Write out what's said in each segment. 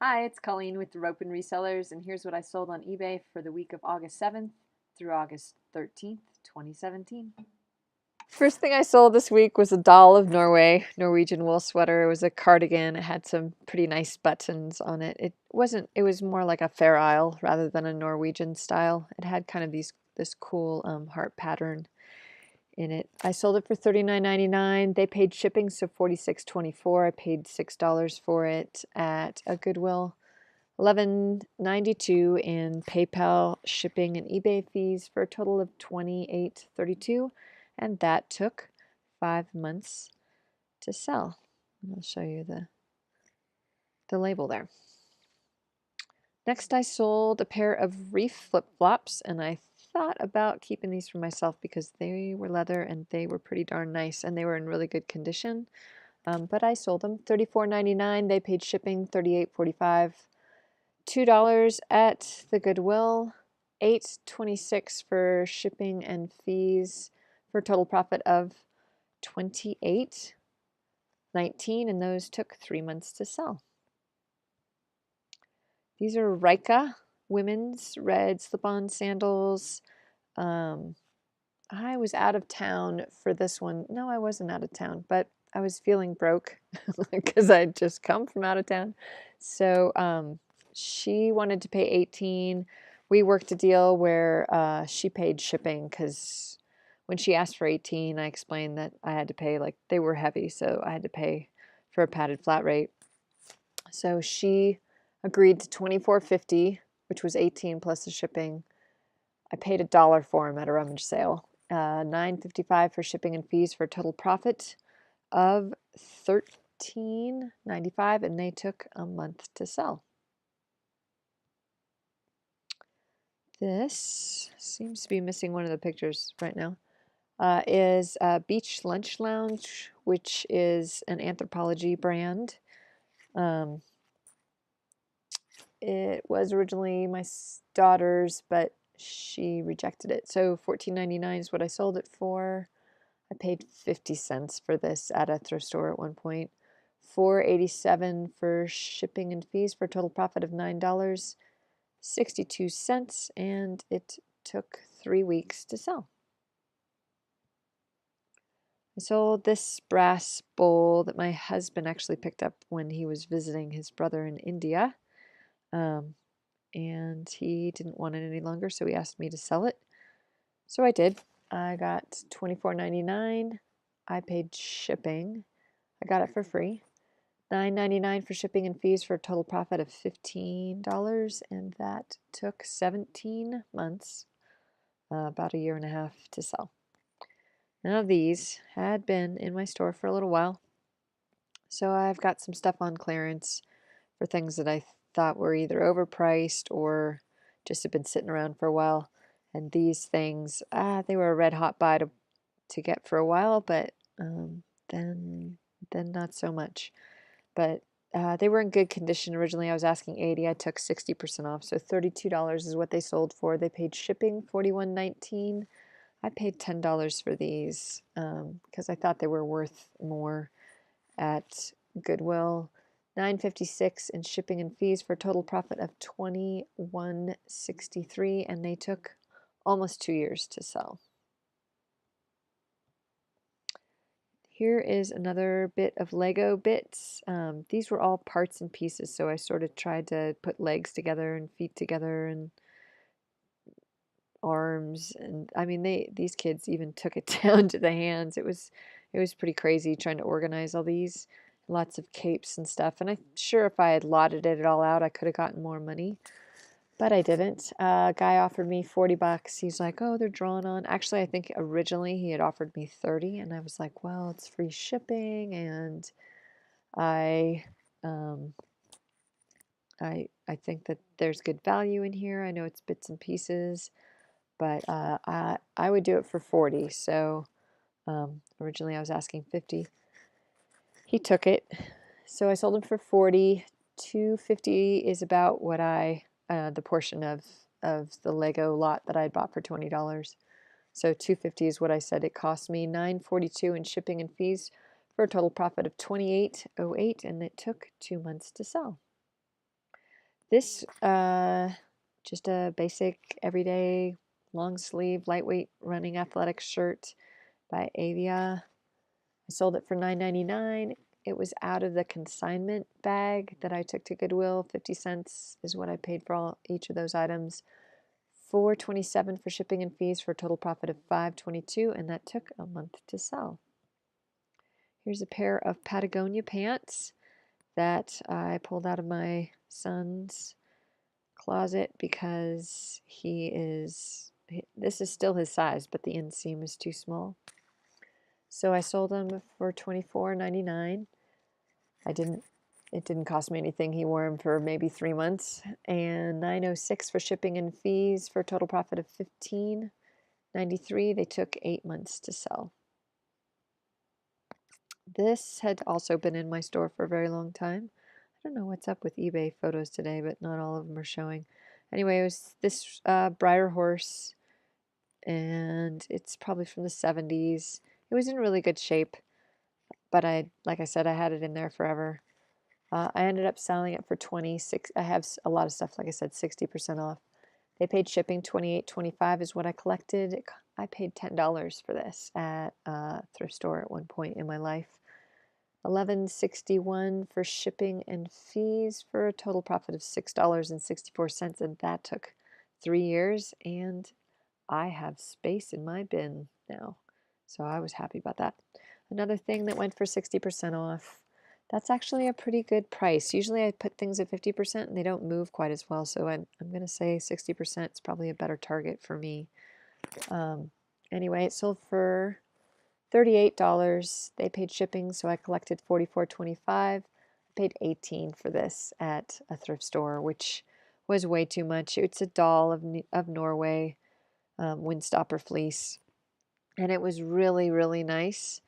Hi, it's Colleen with the Rope and Resellers, and here's what I sold on eBay for the week of August 7th through August 13th, 2017. First thing I sold this week was a doll of Norway, Norwegian wool sweater. It was a cardigan. It had some pretty nice buttons on it. It was more like a Fair Isle rather than a Norwegian style. It had kind of this cool heart pattern in it. I sold it for $39.99. They paid shipping, so $46.24. I paid $6 for it at a Goodwill. $11.92 in PayPal shipping and eBay fees for a total of $28.32, and that took 5 months to sell. I'll show you the label there. Next, I sold a pair of reef flip-flops, and I thought about keeping these for myself because they were leather and they were pretty darn nice, and they were in really good condition. But I sold them $34.99. They paid shipping $38.45. $2 at the Goodwill, $8.26 for shipping and fees for a total profit of $28.19, and those took 3 months to sell. These are Rika women's red slip-on sandals. I was out of town for this one. No, I wasn't out of town, but I was feeling broke because I'd just come from out of town. So she wanted to pay 18. We worked a deal where she paid shipping because when she asked for 18, I explained that I had to pay, like they were heavy, so I had to pay for a padded flat rate. So she agreed to $24.50, which was 18 plus the shipping. I paid $1 for them at a rummage sale. $9.55 for shipping and fees for a total profit of $13.95, and they took a month to sell. This seems to be missing one of the pictures right now. Is Beach Lunch Lounge, which is an Anthropology brand. It was originally my daughter's, but she rejected it. So $14.99 is what I sold it for. I paid 50 cents for this at a thrift store at one point. $4.87 for shipping and fees for a total profit of $9.62, and it took 3 weeks to sell. I sold this brass bowl that my husband actually picked up when he was visiting his brother in India. And he didn't want it any longer, so he asked me to sell it. So I did. I got $24.99. I paid shipping. I got it for free. $9.99 for shipping and fees for a total profit of $15, and that took 17 months, about a year and a half to sell. None of these had been in my store for a little while, so I've got some stuff on clearance for things that I thought were either overpriced or just had been sitting around for a while. And these things, they were a red hot buy to get for a while, but then not so much. But they were in good condition. Originally, I was asking 80. I took 60% off, so $32 is what they sold for. They paid shipping $41.19. I paid $10 for these because I thought they were worth more at Goodwill. $9.56 in shipping and fees for a total profit of $21.63, and they took almost 2 years to sell. Here is another bit of Lego bits. These were all parts and pieces, so I sort of tried to put legs together and feet together and arms, and I mean these kids even took it down to the hands. It was pretty crazy trying to organize all these. Lots of capes and stuff, and I'm sure if I had lotted it all out I could have gotten more money, but I didn't. A guy offered me $40. He's like, oh, they're drawn on. Actually, I think originally he had offered me 30, and I was like, well, it's free shipping, and I think that there's good value in here. I know it's bits and pieces, but I would do it for 40. So originally I was asking 50. He took it, so I sold him for 40. $2.50 is about what the portion of the Lego lot that I had bought for $20. So $2.50 is what I said it cost me. $9.42 in shipping and fees for a total profit of $28.08, and it took 2 months to sell. This, just a basic, everyday, long sleeve, lightweight running athletic shirt by Avia. I sold it for $9.99. It was out of the consignment bag that I took to Goodwill. 50 cents is what I paid for each of those items. $4.27 for shipping and fees for a total profit of $5.22, and that took a month to sell. Here's a pair of Patagonia pants that I pulled out of my son's closet because this is still his size, but the inseam is too small. So I sold them for $24.99. It didn't cost me anything. He wore them for maybe 3 months, and $9.06 for shipping and fees for a total profit of $15.93. They took 8 months to sell. This had also been in my store for a very long time. I don't know what's up with eBay photos today, but not all of them are showing. Anyway, it was this Briar Horse, and it's probably from the 70s. It was in really good shape, but like I said, I had it in there forever. I ended up selling it for $26. I have a lot of stuff, like I said, 60% off. They paid shipping. $28.25 is what I collected. I paid $10 for this at a thrift store at one point in my life. $11.61 for shipping and fees for a total profit of $6.64, and that took 3 years, and I have space in my bin now, so I was happy about that. Another thing that went for 60% off. That's actually a pretty good price. Usually I put things at 50% and they don't move quite as well, so I'm going to say 60% is probably a better target for me. Anyway, it sold for $38. They paid shipping, so I collected $44.25. I paid $18 for this at a thrift store, which was way too much. It's a doll of Norway, windstopper fleece, and it was really, really nice,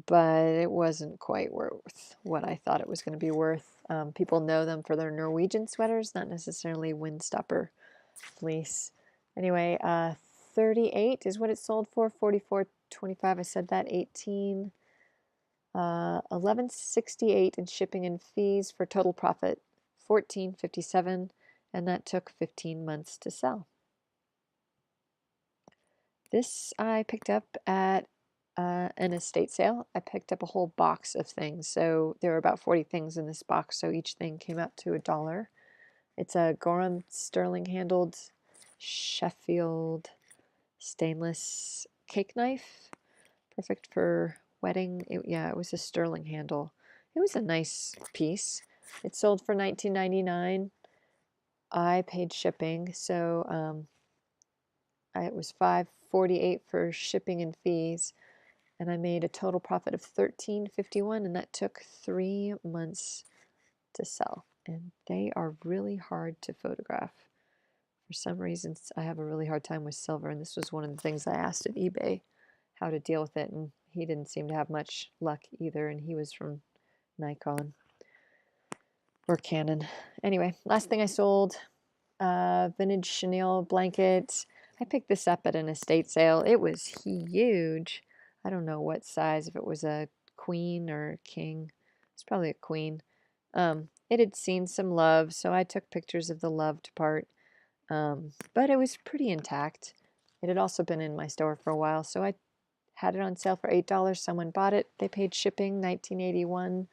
but it wasn't quite worth what I thought it was going to be worth. People know them for their Norwegian sweaters, not necessarily windstopper fleece. Anyway, 38 is what it sold for. 44.25. I said that. 18. 11.68 in shipping and fees for total profit. 14.57, and that took 15 months to sell. This I picked up at an estate sale. I picked up a whole box of things. So there were about 40 things in this box, so each thing came out to $1. It's a Gorham sterling handled Sheffield stainless cake knife. Perfect for wedding. It was a sterling handle. It was a nice piece. It sold for $19.99. I paid shipping, so it was $5.48 for shipping and fees, and I made a total profit of $13.51, and that took 3 months to sell. And they are really hard to photograph. For some reasons, I have a really hard time with silver, and this was one of the things I asked at eBay how to deal with it, and he didn't seem to have much luck either, and he was from Nikon or Canon. Anyway, last thing I sold, vintage chenille blanket. I picked this up at an estate sale. It was huge. I don't know what size, if it was a queen or king. It's probably a queen. It had seen some love, so I took pictures of the loved part. But it was pretty intact. It had also been in my store for a while, so I had it on sale for $8. Someone bought it. They paid shipping. $19.81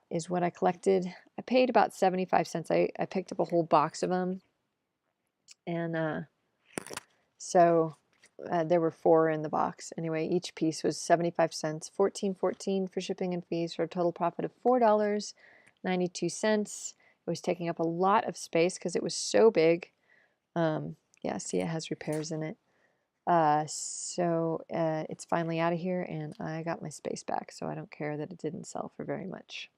is what I collected. I paid about 75 cents. I picked up a whole box of them, and so there were 4 in the box. Anyway, each piece was 75 cents. $14.14 for shipping and fees for a total profit of $4.92. It was taking up a lot of space because it was so big. Yeah, see, it has repairs in it. So it's finally out of here, and I got my space back, so I don't care that it didn't sell for very much.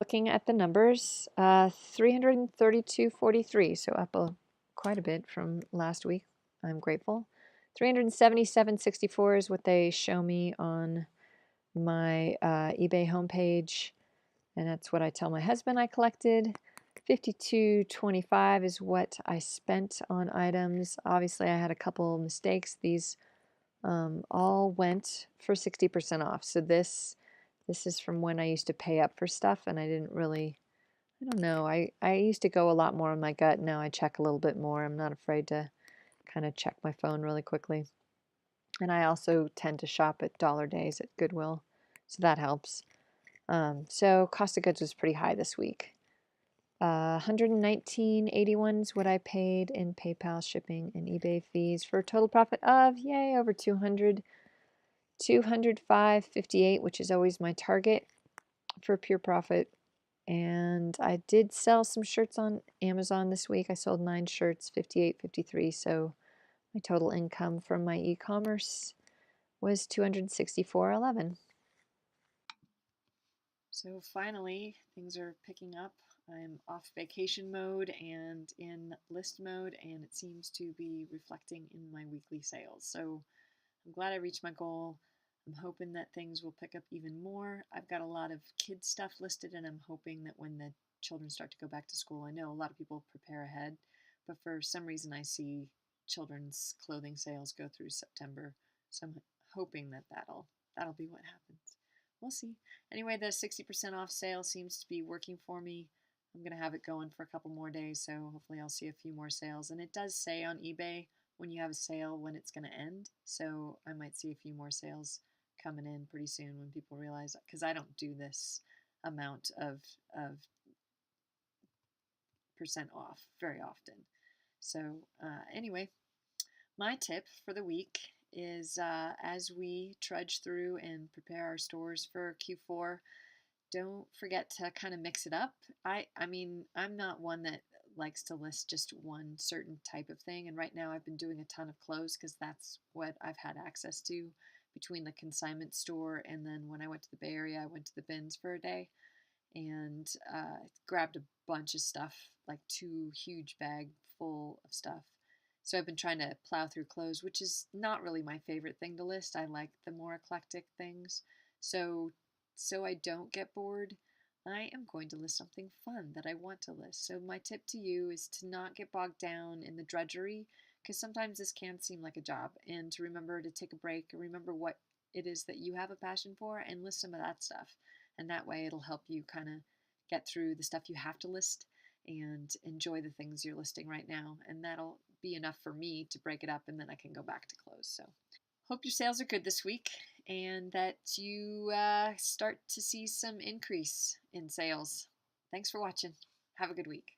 Looking at the numbers, 332.43, so up quite a bit from last week. I'm grateful. 377.64 is what they show me on my eBay homepage, and that's what I tell my husband I collected. 52.25 is what I spent on items. Obviously, I had a couple mistakes. These all went for 60% off. So this is from when I used to pay up for stuff, and I I don't know. I used to go a lot more on my gut. Now I check a little bit more. I'm not afraid to kind of check my phone really quickly. And I also tend to shop at dollar days at Goodwill, so that helps. So cost of goods was pretty high this week. 119.81 is what I paid in PayPal shipping and eBay fees for a total profit of, yay, over 200. 205.58, which is always my target for pure profit. And I did sell some shirts on Amazon this week. I sold 9 shirts, 58.53. So my total income from my e-commerce was 264.11. So finally, things are picking up. I'm off vacation mode and in list mode, and it seems to be reflecting in my weekly sales. So I'm glad I reached my goal. I'm hoping that things will pick up even more. I've got a lot of kids stuff listed, and I'm hoping that when the children start to go back to school, I know a lot of people prepare ahead, but for some reason I see children's clothing sales go through September, so I'm hoping that that'll be what happens. We'll see. Anyway, the 60% off sale seems to be working for me. I'm going to have it going for a couple more days, so hopefully I'll see a few more sales. And it does say on eBay when you have a sale when it's going to end, so I might see a few more sales coming in pretty soon when people realize, because I don't do this amount of percent off very often. So anyway, my tip for the week is as we trudge through and prepare our stores for Q4, don't forget to kind of mix it up. I mean, I'm not one that likes to list just one certain type of thing, and right now I've been doing a ton of clothes because that's what I've had access to between the consignment store and then when I went to the Bay Area, I went to the bins for a day and grabbed a bunch of stuff, like 2 huge bag full of stuff. So I've been trying to plow through clothes, which is not really my favorite thing to list. I like the more eclectic things. So I don't get bored, I am going to list something fun that I want to list. So my tip to you is to not get bogged down in the drudgery, because sometimes this can seem like a job, and to remember to take a break and remember what it is that you have a passion for and list some of that stuff. And that way it'll help you kind of get through the stuff you have to list and enjoy the things you're listing right now. And that'll be enough for me to break it up, and then I can go back to close. So hope your sales are good this week and that you start to see some increase in sales. Thanks for watching. Have a good week.